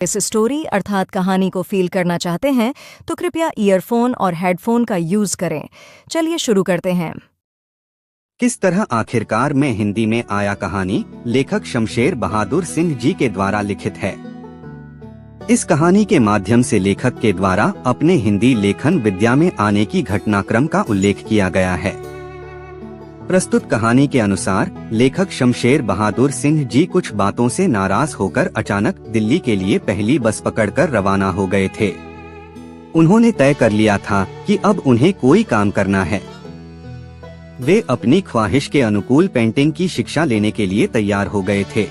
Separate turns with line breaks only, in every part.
इस स्टोरी अर्थात कहानी को फील करना चाहते हैं तो कृपया ईयरफोन और हेडफोन का यूज करें। चलिए शुरू करते हैं।
किस तरह आखिरकार में हिंदी में आया कहानी लेखक शमशेर बहादुर सिंह जी के द्वारा लिखित है। इस कहानी के माध्यम से लेखक के द्वारा अपने हिंदी लेखन विद्या में आने की घटनाक्रम का उल्लेख किया गया है। प्रस्तुत कहानी के अनुसार लेखक शमशेर बहादुर सिंह जी कुछ बातों से नाराज होकर अचानक दिल्ली के लिए पहली बस पकड़कर रवाना हो गए थे। उन्होंने तय कर लिया था कि अब उन्हें कोई काम करना है। वे अपनी ख्वाहिश के अनुकूल पेंटिंग की शिक्षा लेने के लिए तैयार हो गए थे।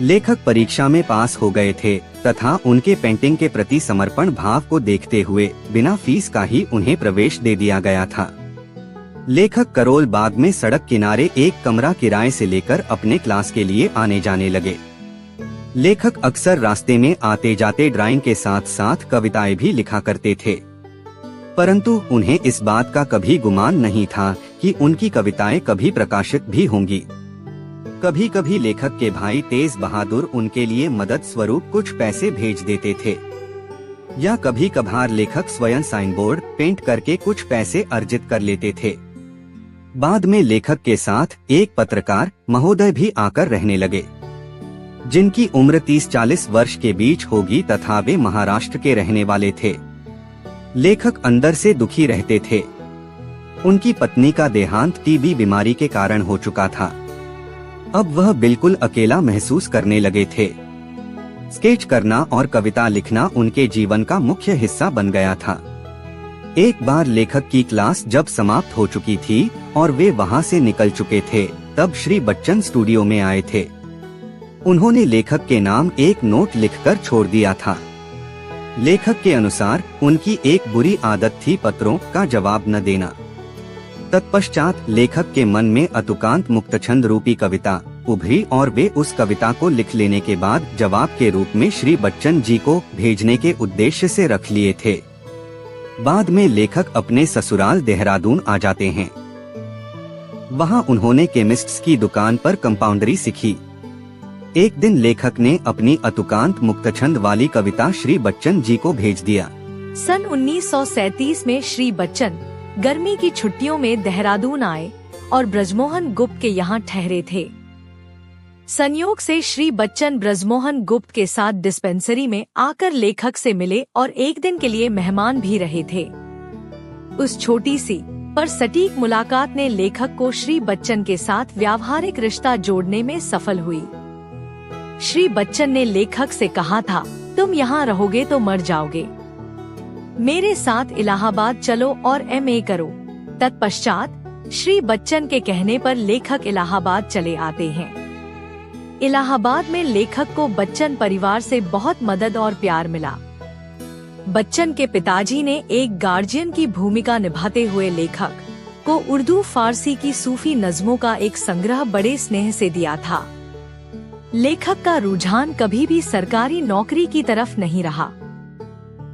लेखक परीक्षा में पास हो गए थे तथा उनके पेंटिंग के प्रति समर्पण भाव को देखते हुए बिना फीस का ही उन्हें प्रवेश दे दिया गया था। लेखक करोल बाग में सड़क किनारे एक कमरा किराए से लेकर अपने क्लास के लिए आने जाने लगे। लेखक अक्सर रास्ते में आते जाते ड्राइंग के साथ साथ कविताएं भी लिखा करते थे, परंतु उन्हें इस बात का कभी गुमान नहीं था कि उनकी कविताएं कभी प्रकाशित भी होंगी। कभी कभी लेखक के भाई तेज बहादुर उनके लिए मदद स्वरूप कुछ पैसे भेज देते थे, या कभी कभार लेखक स्वयं साइन बोर्ड पेंट करके कुछ पैसे अर्जित कर लेते थे। बाद में लेखक के साथ एक पत्रकार महोदय भी आकर रहने लगे, जिनकी उम्र 30-40 वर्ष के बीच होगी तथा वे महाराष्ट्र के रहने वाले थे। लेखक अंदर से दुखी रहते थे। उनकी पत्नी का देहांत टीबी बीमारी के कारण हो चुका था। अब वह बिल्कुल अकेला महसूस करने लगे थे। स्केच करना और कविता लिखना उनके जीवन का मुख्य हिस्सा बन गया था। एक बार लेखक की क्लास जब समाप्त हो चुकी थी और वे वहां से निकल चुके थे, तब श्री बच्चन स्टूडियो में आए थे। उन्होंने लेखक के नाम एक नोट लिखकर छोड़ दिया था। लेखक के अनुसार उनकी एक बुरी आदत थी पत्रों का जवाब न देना। तत्पश्चात लेखक के मन में अतुकांत मुक्तछंद रूपी कविता उभरी और वे उस कविता को लिख लेने के बाद जवाब के रूप में श्री बच्चन जी को भेजने के उद्देश्य से रख लिए थे। बाद में लेखक अपने ससुराल देहरादून आ जाते हैं। वहां उन्होंने केमिस्ट्स की दुकान पर कंपाउंडरी सीखी। एक दिन लेखक ने अपनी अतुकांत मुक्तछंद वाली कविता श्री बच्चन जी को भेज दिया।
सन 1937 में श्री बच्चन गर्मी की छुट्टियों में देहरादून आए और ब्रजमोहन गुप्त के यहाँ ठहरे थे। संयोग से श्री बच्चन ब्रजमोहन गुप्त के साथ डिस्पेंसरी में आकर लेखक से मिले और एक दिन के लिए मेहमान भी रहे थे। उस छोटी सी पर सटीक मुलाकात ने लेखक को श्री बच्चन के साथ व्यावहारिक रिश्ता जोड़ने में सफल हुई। श्री बच्चन ने लेखक से कहा था, तुम यहाँ रहोगे तो मर जाओगे, मेरे साथ इलाहाबाद चलो और MA करो। तत्पश्चात श्री बच्चन के कहने पर लेखक इलाहाबाद चले आते हैं। इलाहाबाद में लेखक को बच्चन परिवार से बहुत मदद और प्यार मिला। बच्चन के पिताजी ने एक गार्जियन की भूमिका निभाते हुए लेखक को उर्दू फारसी की सूफी नज़मों का एक संग्रह बड़े स्नेह से दिया था। लेखक का रुझान कभी भी सरकारी नौकरी की तरफ नहीं रहा।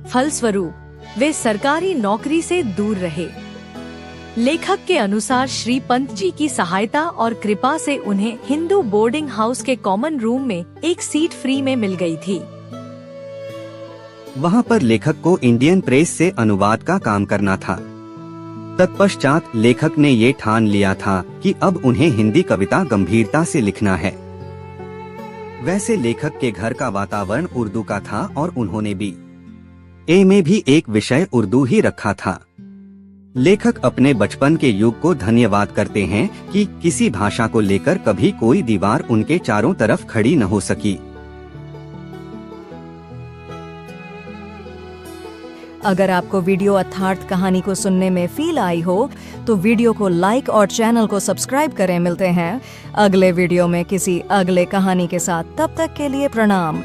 फलस्वरूप वे सरकारी नौकरी से दूर रहे। लेखक के अनुसार श्री पंत जी की सहायता और कृपा से उन्हें हिंदू बोर्डिंग हाउस के कॉमन रूम में एक सीट फ्री में मिल गई थी।
वहां पर लेखक को इंडियन प्रेस से अनुवाद का काम करना था। तत्पश्चात लेखक ने ये ठान लिया था कि अब उन्हें हिंदी कविता गंभीरता से लिखना है। वैसे लेखक के घर का वातावरण उर्दू का था और उन्होंने BA में भी एक विषय उर्दू ही रखा था। लेखक अपने बचपन के युग को धन्यवाद करते हैं कि किसी भाषा को लेकर कभी कोई दीवार उनके चारों तरफ खड़ी न हो सकी।
अगर आपको वीडियो अर्थार्थ कहानी को सुनने में फील आई हो तो वीडियो को लाइक और चैनल को सब्सक्राइब करें। मिलते हैं अगले वीडियो में किसी अगले कहानी के साथ। तब तक के लिए प्रणाम।